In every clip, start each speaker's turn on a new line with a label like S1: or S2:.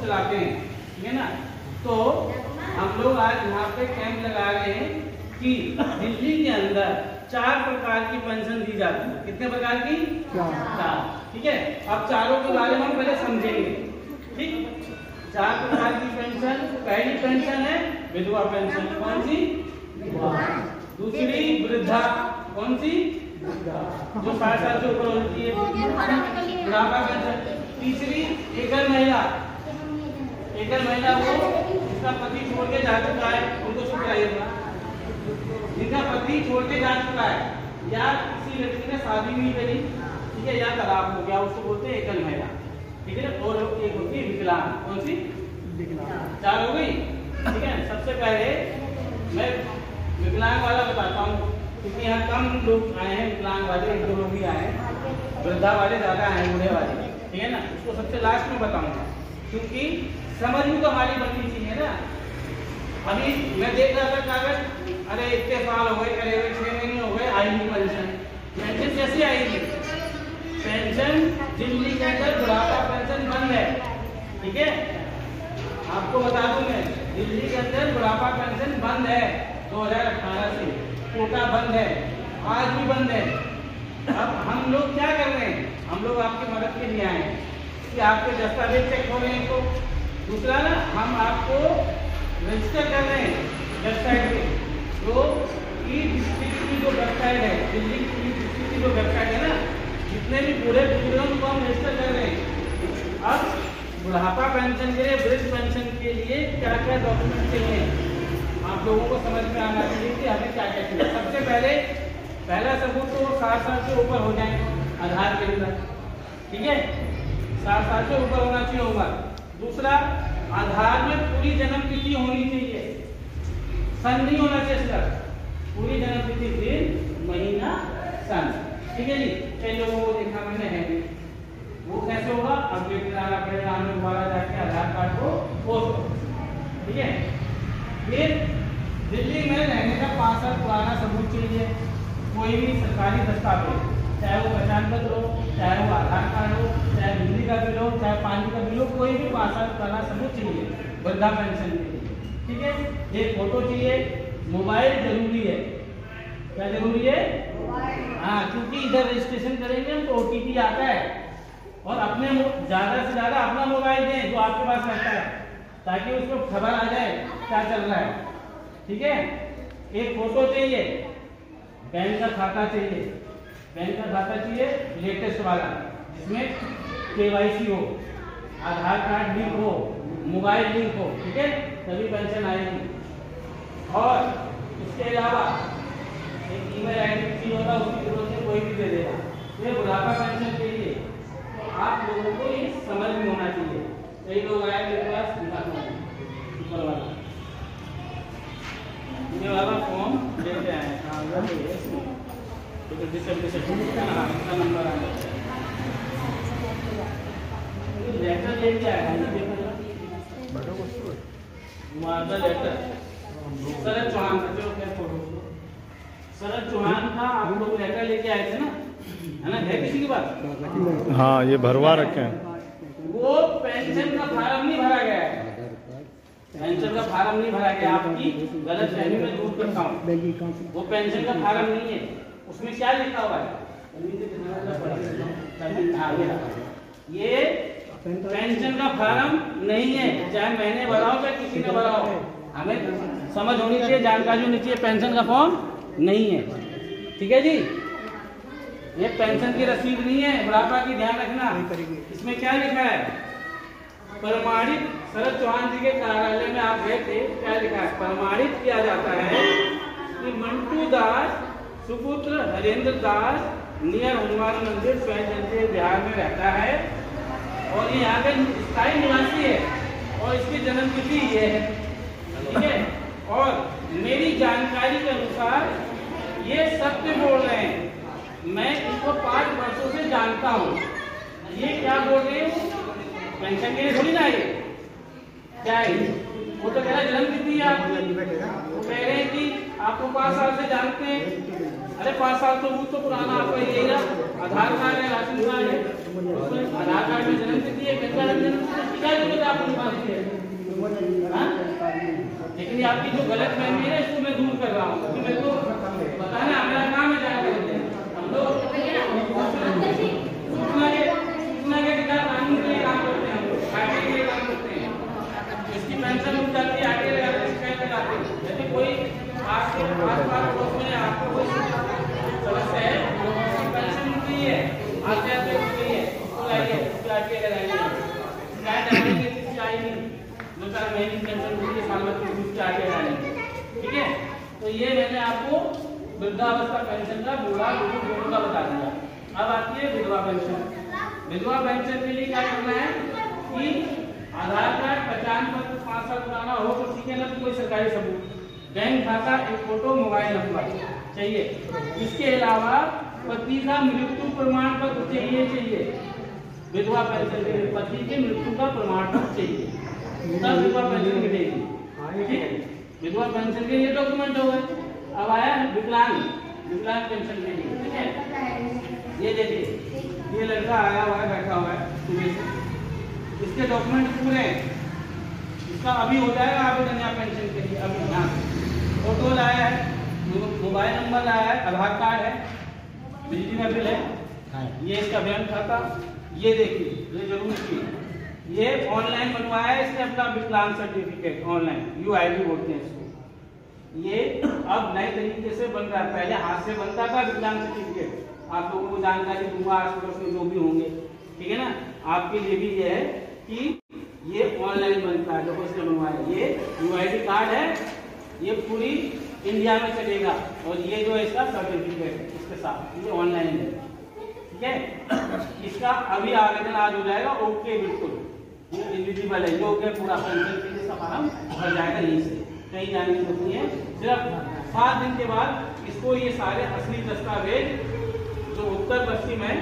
S1: चलाते हैं, ठीक है ना। तो हम लोग आज यहाँ पे कैंप लगा रहे हैं कि दिल्ली के अंदर 4 प्रकार की पेंशन दी जाती है। कितने प्रकार की? 4। ठीक है, अब चारों के बारे में हम पहले समझेंगे। ठीक, 4 प्रकार की पेंशन। पहली पेंशन है विधवा पेंशन। कौन सी? दूसरी वृद्धा। कौन सी? जो 60 साल से ऊपर होती है, बुढ़ापा पेंशन। तीसरी एकल महिला। एकल महिला वो जिसका पति छोड़ के जा चुका है, उनको शुक्राइएगा। जिनका पति छोड़ के जा चुका है या किसी लड़की ने शादी नहीं करी, ठीक है, या तलाक हो गया, उसको बोलते हैं एकल महिला। ठीक है, और एक होती है विकलांग। कौन सी? विकलांग। 4 हो गई। ठीक है, सबसे पहले मैं विकलांग वाला बताता हूँ, क्योंकि यहाँ कम लोग आए हैं। विकलांग वाले 1-2 लोग ही आए हैं, वृद्धा वाले ज्यादा आए, बूढ़े वाले। ठीक है ना, उसको सबसे लास्ट में बताऊंगा, क्योंकि समझ में तो हमारी बननी चाहिए ना। अभी मैं देख रहा था कागज, अरे इतने साल हो गए, अरे 6 महीने हो गए, आई नहीं पेंशन। पेंशन कैसे आएगी? पेंशन दिल्ली के अंदर बुढ़ापा पेंशन बंद है। ठीक है, आपको बता दूं मैं, दिल्ली के अंदर बुढ़ापा पेंशन बंद है 2018 से। कोटा बंद है, आज भी बंद है। अब हम लोग क्या कर रहे हैं? हम लोग आपकी मदद के लिए आए हैं कि आपके दस्तावेज चेक हो रहे हैं। तो दूसरा ना, हम आपको रजिस्टर कर रहे हैं वेबसाइट पे, जो ई डिस्ट्रिक्ट की जो वेबसाइट है, दिल्ली की डिस्ट्रिक्ट की जो वेबसाइट है ना, जितने भी बूढ़े बुजुर्गों को हम रजिस्टर कर रहे हैं। अब बुढ़ापा पेंशन के लिए, वृद्ध पेंशन के लिए क्या क्या डॉक्यूमेंट चाहिए आप लोगों को समझ में आना चाहिए कि हमें क्या क्या चाहिए। सबसे पहले पहला सबूत तो 60 साल से ऊपर हो जाए आधार के अंदर। ठीक है, 60 साल से ऊपर होना चाहिए उम्र। दूसरा, आधार में पूरी जन्म तिथि होनी चाहिए, सन नहीं होना चाहिए सिर्फ, पूरी जन्म तिथि, दिन, महीना, सन। ठीक है जी, कई लोगों को देखा मैंने है नहीं, वो कैसे होगा? अपडेट कराना पड़ेगा, हमें दोबारा जाके आधार कार्ड को पोस्ट। ठीक है, फिर दिल्ली में रहने का 5 साल पुराना सबूत चाहिए, कोई भी सरकारी दस्तावेज, चाहे वो पहचान पत्र हो, चाहे वो आधार कार्ड हो, चाहे बिजली का बिल हो, चाहे पानी का बिल हो, कोई भी 5 साल पुराना सबूत चाहिए वृद्धा पेंशन के लिए। ठीक है, एक फोटो चाहिए, मोबाइल जरूरी है। क्या जरूरी है? हाँ, क्योंकि इधर रजिस्ट्रेशन करेंगे तो OTP आता है, और अपने ज्यादा से ज्यादा अपना मोबाइल दें जो आपके पास रहता है, ताकि उसको खबर आ जाए क्या चल रहा है। ठीक है, एक फोटो चाहिए, बैंक का खाता चाहिए, बैंक का खाता चाहिए लेटेस्ट वाला, जिसमें KYC हो, आधार कार्ड लिंक हो, मोबाइल लिंक हो। ठीक है, तभी पेंशन आएगी। और इसके अलावा एक ईमेल आईडी होगा, उसकी जरूरत से कोई भी दे देगा। ये बुढ़ापा पेंशन के लिए आप लोगों को ये समझ में होना चाहिए। कई लोग आए मेरे पास, ऊपर वाला ये वाला फॉर्म लेते आए हैं, नंबर आया, लेटर लेके आया है, मुआवजा लेटर। शरद चौहान का, जो क्या फोटो, शरद चौहान का आप लोग लेटर लेके आए थे ना, है ना? है किसी के पास?
S2: हाँ, ये भरवा रखे हैं।
S1: वो पेंशन का फार्म नहीं भरा गया है, पेंशन का फार्म नहीं भरा गया। आपकी गलत फहमी में दूर करता हूँ, वो पेंशन का फार्म नहीं है। उसमें क्या लिखा हुआ है? ये पेंशन का फार्म नहीं है, चाहे मैंने भरा हो चाहे किसी ने भरा हो, हमें समझ होनी चाहिए, जानकारी होनी चाहिए, पेंशन का फॉर्म नहीं है। ठीक है जी, ये पेंशन की रसीद नहीं है, बुढ़ापा की ध्यान रखना। इसमें क्या लिखा है? प्रमाणित, शरद चौहान जी के कार्यालय में आप गए थे, क्या लिखा है? प्रमाणित किया जाता है कि मंटू दास सुपुत्र हरेंद्र दास नियर हनुमान मंदिर स्वयं बिहार में रहता है, और ये यहाँ का स्थायी निवासी है, और इसकी जन्म तिथि ये है। ठीक है, और मेरी जानकारी के अनुसार ये सत्य बोल रहे हैं, मैं इनको 5 वर्षों से जानता हूँ। ये क्या बोल रहे हैं? पेंशन के लिए थोड़ी ना है, क्या है? वो तो कह रहा है जन्म तिथि है आपकी, वो कह रहे हैं कि आपको 5 साल से जानते हैं। अरे 5 साल तो वो तो पुराना आपका ये ना आधार कार्ड है, राशन कार्ड है, उसमें आधार कार्ड में जन्म तिथि है, क्या जन्म तिथि, क्या जरूरत है आपको? लेकिन आपकी जो गलत फहमी है इसको मैं दूर कर रहा हूँ, क्योंकि मेरे को बताना मेरा काम है जानकारी देना। हम लोग सूचना के अधिकार कानून के लिए काम करते हैं, आरटीआई के लिए काम करते हैं। इसकी पेंशन उठ जाती है, आरटीआई लगाते हैं, शिकायत लगाते हैं। यदि कोई आपके आस-पास पड़ोस में आपको कोई समस्या है, पेंशन उठ गई है, आपसे उठ गई है, उसको लाइए, उसकी आरटीआई लगाइए। शिकायत लगाएंगे किसी आएगी, जो सारा महीने पेंशन उठी है, साल भर की उसकी आरटीआई लगाएंगे। ठीक है, तो ये मैंने आपको वृद्धावस्था पेंशन का बूढ़ा बुजुर्ग दोनों का बता दिया। अब आती है विधवा पेंशन। विधवा पेंशन के लिए क्या करना है कि आधार कार्ड, पहचान पत्र 5 साल पुराना हो तो ठीक है ना, तो कोई सरकारी सबूत, बैंक खाता, एक फोटो, मोबाइल नंबर चाहिए। इसके अलावा पति का मृत्यु प्रमाण पत्र चाहिए। विधवा पेंशन के लिए पति के मृत्यु का प्रमाण पत्र चाहिए, तब विधवा पेंशन मिलेगी। ठीक है, विधवा पेंशन के ये डॉक्यूमेंट हो गए। अब आया विकलांग पेंशन के लिए। ठीक है, ये देखिए, ये लड़का आया हुआ है, बैठा हुआ है सुबह से, इसके डॉक्यूमेंट पूरे हैं, इसका अभी हो जाएगा आवेदन यहाँ पेंशन के लिए। अभी यहाँ फोटो लाया है, मोबाइल नंबर लाया है, आधार कार्ड है, बिजली का बिल है, ये इसका बैंक खाता, ये देखिए, ये जरूर की ये ऑनलाइन बनवाया है इसने अपना विकलांग सर्टिफिकेट, ऑनलाइन UID बोलते हैं इसको। ये अब नए तरीके से बन रहा है, पहले हाथ से बनता था विकलांग सर्टिफिकेट। आप लोगों को जानकारी दूंगा आस पड़ोस में जो भी होंगे, ठीक है ना। आपके लिए भी ये है कि ये ऑनलाइन बनता है, जो इसने बनवाया। ये UID कार्ड है, ये पूरी इंडिया में चलेगा, और ये जो है इसका सर्टिफिकेट इसके साथ, ये ऑनलाइन है। ठीक है, इसका अभी आवेदन आज हो जाएगा। ओके, बिल्कुल ये एलिजिबल है, योग्य पूरा पेंशन के लिए फॉर्म भर जाएगा यहीं से, कहीं जाने की जरूरत नहीं है। सिर्फ 7 दिन के बाद इसको ये सारे असली दस्तावेज जो उत्तर पश्चिम है,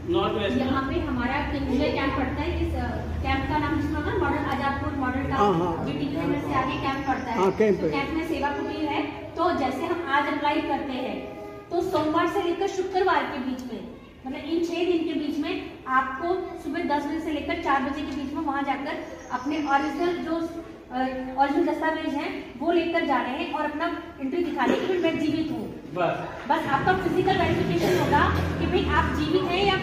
S1: नॉर्थ वेस्ट,
S2: यहाँ पे हमारा कैंप पड़ता है। इस कैंप का नाम सुना ना, model Azadpur model town, BTP नगर से आगे कैंप पड़ता है। तो कैंप में सेवा कुटीर है। तो जैसे हम आज अप्लाई करते हैं, तो सोमवार से लेकर शुक्रवार के बीच में, मतलब इन 6 दिन के बीच में आपको सुबह 10 बजे से लेकर 4 बजे के बीच में वहां जाकर अपने ओरिजिनल दस्तावेज हैं वो लेकर जा रहे हैं, और अपना एंट्री दिखाने की मैं जीवित हूँ। बस आपका फिजिकल वेरिफिकेशन होगा कि भाई आप जीवित हैं या,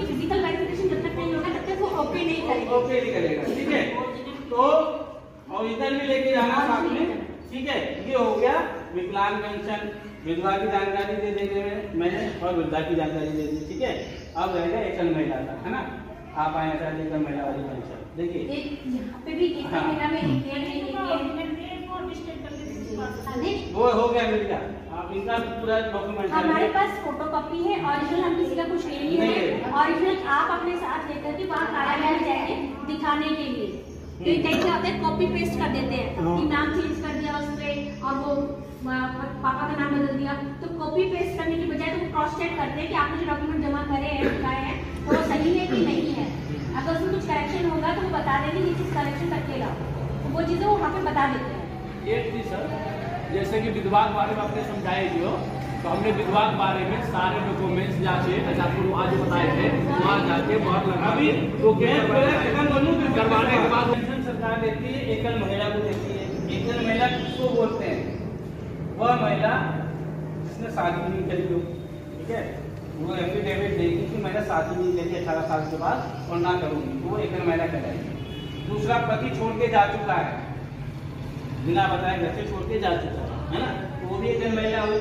S2: फिजिकल वेरिफिकेशन जब तक नहीं होगा तब तक वो ओके नहीं करेगा। ठीक है, तो ओरिजिनल भी लेके जाना साथ में। ठीक है, ये हो गया विकलांग पेंशन, विधवा की जानकारी दे देंगे मैंने, और वृद्धा की जानकारी दे दी। ठीक है, अब रहेगा एकल महिला का, है ना। आप आए एकल महिला वाली पेंशन देखिए, यहाँ पे भी एकल महिला में
S1: वो हो गया, मिल गया। आप इनका पूरा डॉक्यूमेंट
S2: हमारे पास फोटोकॉपी है, ओरिजिनल हम किसी का कुछ ले नहीं है। ओरिजिनल आप अपने साथ लेकर के वहाँ कार्यालय में जाएंगे दिखाने के लिए। तो कई क्या होता है, कॉपी पेस्ट कर देते हैं कि नाम चेंज कर दिया उस पे, और वो पापा का नाम बदल दिया। तो कॉपी पेस्ट करने की बजाय तो वो क्रॉस चेक करते हैं कि आपने जो डॉक्यूमेंट जमा करे हैं, दिखाए हैं, तो वो सही है कि नहीं है। अगर उसमें कुछ करेक्शन होगा तो वो बता देंगे ये चीज करेक्शन रखेगा, तो वो चीजें वो वहाँ पे बता देते हैं।
S3: एक चीज सर, जैसे कि विधवा के बारे में आपने समझाए जो, तो हमने विधवा के बारे में सारे डॉक्यूमेंट्स जाके आपको आज बताए थे, वहाँ जाके बहुत लगा भी करवाने के बाद
S1: पेंशन सरकार देती है, एकल महिला को देती है। एकल महिला किसको बोलते हैं? वह महिला जिसने शादी नहीं करी हो, ठीक है, वो एफिडेविट देगी कि मैंने शादी नहीं करी 18 साल के बाद और ना करूंगी, तो वो एकल महिला कहलाएगी। दूसरा, पति छोड़ के जा चुका है, बिना बताए घर से छोड़ के जा चुका है ना, तो वो भी एकल महिला हुई।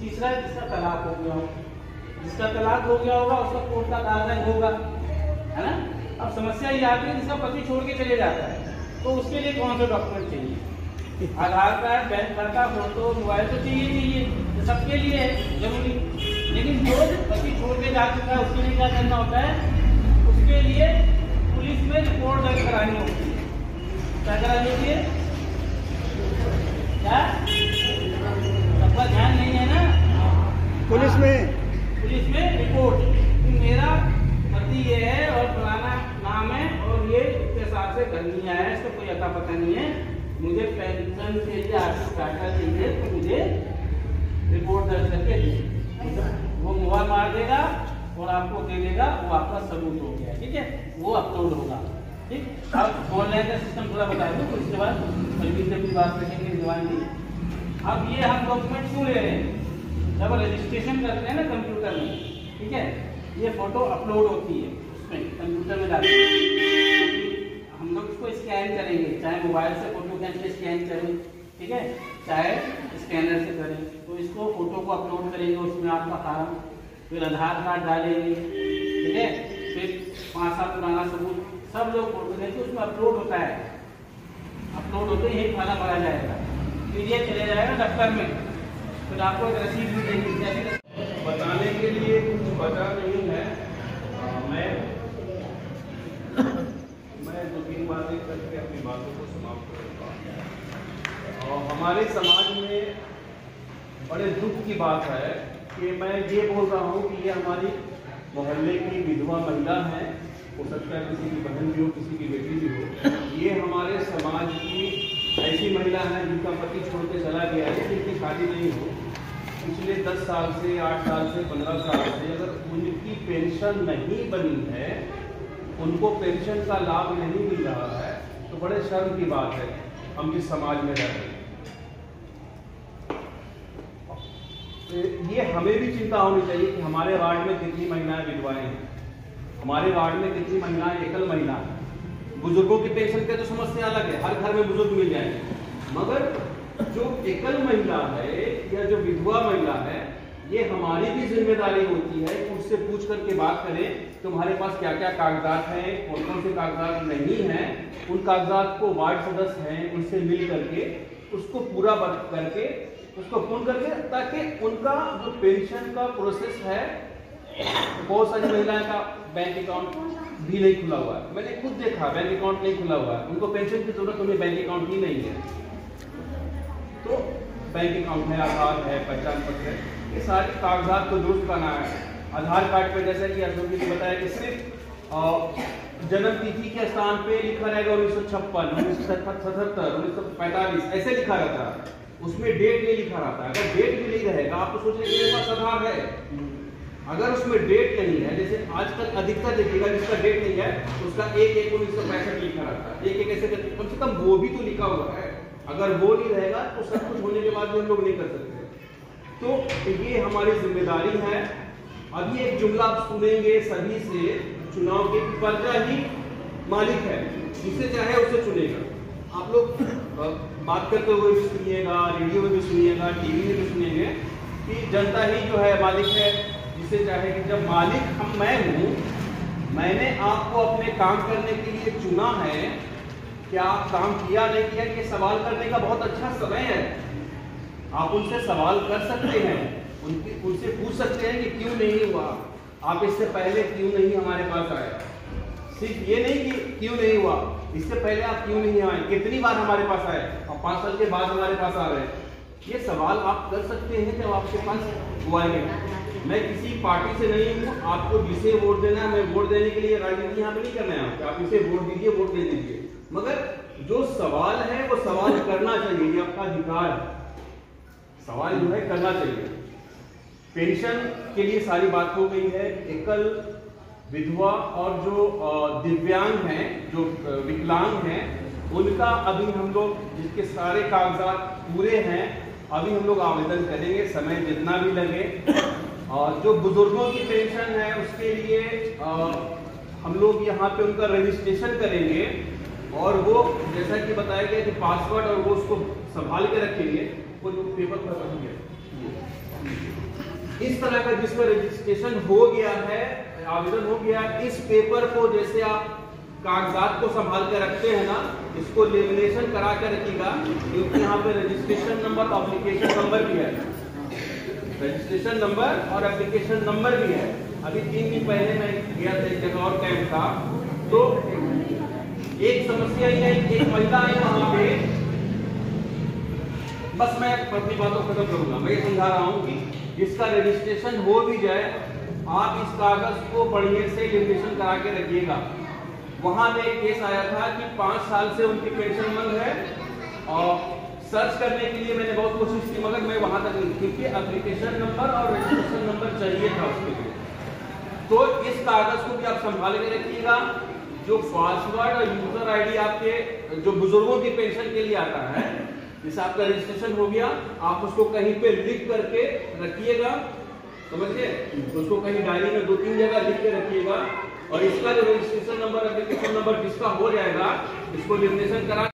S1: तीसरा, जिसका तलाक हो गया हो, जिसका तलाक हो गया होगा उसका कोर्ट का कागज होगा, है ना। अब समस्या ये आती है जिसका पति छोड़ के चले जाता है, तो उसके लिए कौन सा डॉक्यूमेंट चाहिए? आधार कार्ड, बैंक खाता, फोटो, मोबाइल तो चाहिए, तो सबके लिए है जरूरी। लेकिन जो पति छोड़ के जा चुका है उसके लिए क्या करना होता है? उसके लिए पुलिस में रिपोर्ट दर्ज करानी होती है। क्या करानी होती है? क्या सबका ध्यान नहीं है ना? पुलिस में रिपोर्ट कि मेरा पति ये है और फलाना नाम है और ये इतने साल से घर नहीं आया है, इसको कोई अता पता नहीं है, मुझे पेंशन के लिए आर्थिक सहायता चाहिए, तो मुझे रिपोर्ट दर्ज करके दे। वो मुहर मार देगा और आपको दे देगा, वो आपका सबूत हो गया। ठीक है, वो अपलोड होगा। ठीक। अब ऑनलाइन का सिस्टम थोड़ा बता दूँ, तो इसके बाद मजबूरी से भी बात रखेंगे जवान जी। अब ये हम डॉक्यूमेंट क्यों ले रहे हैं, जब रजिस्ट्रेशन करते हैं ना कंप्यूटर में, ठीक है, ये फोटो अपलोड होती है उसमें कंप्यूटर में जाती है, हम लोग उसको स्कैन करेंगे, चाहे मोबाइल से फोटो खींच के स्कैन करें, ठीक है, चाहे स्कैनर से करें। तो इसको फोटो को अपलोड करेंगे, उसमें आपका फॉर्म, फिर आधार कार्ड डालेंगे, ठीक है, फिर 5 साल पुराना सबूत, सब लोग फोटो देंगे, उसमें अपलोड होता है, अपलोड होते ही एक खाना भरा जाएगा, फिर ये चले जाएगा दफ्तर में, फिर आपको एक रसीद भी देंगे।
S4: बताने के लिए कुछ बचा नहीं है, मैं 2-3 बातें करके अपनी बातों को समाप्त करूँगा। और हमारे समाज में बड़े दुख की बात है कि मैं ये बोल रहा हूँ कि ये हमारी मोहल्ले की विधवा महिला है, हो सकता है किसी की बहन भी हो, किसी की बेटी भी हो, ये हमारे समाज की ऐसी महिला है जिनका पति छोड़ के चला गया है, जिनकी शादी नहीं हो, पिछले 10 साल से, 8 साल से, 15 साल से अगर उनकी पेंशन नहीं बनी है, उनको पेंशन का लाभ नहीं मिल रहा है, तो बड़े शर्म की बात है हम जिस समाज में रह रहे हैं। तो ये हमें भी चिंता होनी चाहिए कि हमारे वार्ड में कितनी महिलाएं विधवाएं हैं, हमारे वार्ड में कितनी महिलाएं एकल महिला हैं। बुजुर्गों की पेंशन की तो समस्या अलग है, हर घर में बुजुर्ग मिल जाएंगे, मगर जो एकल महिला है या जो विधवा महिला है, ये हमारी भी जिम्मेदारी होती है कि उससे पूछ करके बात करें तुम्हारे पास क्या क्या कागजात हैं, कौन कौन से कागजात नहीं हैं, उन कागजात को वार्ड सदस्य हैं उनसे मिल करके उसको पूरा करके उसको पूर्ण करके, ताकि उनका जो पेंशन का प्रोसेस है, बहुत सारी महिलाएं का बैंक अकाउंट भी नहीं खुला हुआ है, मैंने खुद देखा बैंक अकाउंट नहीं खुला हुआ है, उनको पेंशन की जरूरत, उन्हें बैंक अकाउंट ही नहीं है। तो बैंक अकाउंट है, आधार है, पहचान पत्र है, ये सारे कागजात को दुरुस्त करना है। आधार कार्ड पे जैसा कि अशोक जी ने बताया कि सिर्फ जन्म तिथि के स्थान पे लिखा रहेगा 1956, 1977, 1945 ऐसे लिखा रहता है, उसमें डेट नहीं लिखा रहता है। अगर डेट भी नहीं रहेगा आप तो सोचेंगे मेरे पास आधार है, अगर उसमें डेट नहीं है, जैसे आजकल अधिकतर देखिएगा जिसका डेट नहीं है उसका 1/1/1965 लिखा रहता है, 1/1 ऐसे करके कम से कम वो भी तो लिखा हुआ है, अगर वो नहीं रहेगा तो सब कुछ होने के बाद भी हम लोग नहीं कर सकते। तो ये हमारी जिम्मेदारी है। अभी एक जुमला आप सुनेंगे सभी से, चुनाव के प्रजा ही मालिक है, जिसे चाहे उसे चुनेगा। आप लोग बात करते हुए भी सुनिएगा, रेडियो में भी सुनिएगा, टीवी में भी सुनिएंगे कि जनता ही जो है मालिक है, जिसे चाहे कि जब मालिक मैं हूँ, मैंने आपको अपने काम करने के लिए चुना है, क्या आप काम किया नहीं किया, कि सवाल करने का बहुत अच्छा समय है। आप उनसे सवाल कर सकते हैं, उनसे पूछ सकते हैं कि क्यों नहीं हुआ, आप इससे पहले क्यों नहीं हमारे पास आए। सिर्फ ये नहीं कि क्यों नहीं हुआ, इससे पहले आप क्यों नहीं आए, कितनी बार हमारे पास आए और 5 साल के बाद हमारे पास आ रहे हैं। ये सवाल आप कर सकते हैं जब आपके पास वो आएंगे। मैं किसी पार्टी से नहीं हूँ, आपको जिसे वोट देना है, मैं वोट देने के लिए राजनीति यहाँ पे नहीं करना है, आप इसे वोट दीजिए, वोट दे दीजिए, मगर जो सवाल है वो सवाल करना चाहिए, ये आपका अधिकार है, सवाल जो है करना चाहिए। पेंशन के लिए सारी बात हो गई है। एकल, विधवा और जो दिव्यांग हैं, जो विकलांग हैं, उनका अभी हम लोग, जिसके सारे कागजात पूरे हैं, अभी हम लोग आवेदन करेंगे, समय जितना भी लगे। और जो बुजुर्गों की पेंशन है उसके लिए हम लोग यहाँ पे उनका रजिस्ट्रेशन करेंगे, और वो जैसा कि बताया गया कि पासवर्ड और वो उसको संभाल के रखेंगे, वो जो पेपर पर रखेंगे इस तरह का, जिसमें रजिस्ट्रेशन हो गया है, आवेदन हो गया, इस पेपर को जैसे आप कागजात को संभाल के रखते हैं ना, इसको लेमिनेशन करा के रखिएगा, क्योंकि यहाँ पे रजिस्ट्रेशन नंबर, एप्लीकेशन नंबर भी है, रजिस्ट्रेशन नंबर और एप्लीकेशन नंबर भी है। अभी 3 दिन पहले मैं गया था, एक जगह और कैंप था, तो एक समस्या ये है, एक महिला आई वहां पे, बस मैं अपनी बातों को खत्म करूंगा, मैं ये समझा रहा हूँ कि जिसका रजिस्ट्रेशन हो भी जाए, आप इस कागज को बढ़िया से लेमिनेशन करा के रखिएगा। वहां में एक केस आया था कि 5 साल से उनकी पेंशन बंद है, और सर्च करने के लिए मैंने बहुत कोशिश की, मगर मैं वहां तक नहीं, क्योंकि एप्लीकेशन नंबर और रजिस्ट्रेशन नंबर चाहिए था उसके लिए। तो इस कागज को भी आप संभाल के रखिएगा, जो पासवर्ड और यूजर आईडी आपके जो बुजुर्गों की पेंशन के लिए आता है, जैसे आपका रजिस्ट्रेशन हो गया, आप उसको कहीं पे लिख करके रखिएगा, समझिए, उसको कहीं डायरी में 2-3 जगह लिख के रखिएगा। और इसका जो रजिस्ट्रेशन नंबर, एप्लीकेशन नंबर जिसका हो जाएगा, इसको लेमिनेशन करा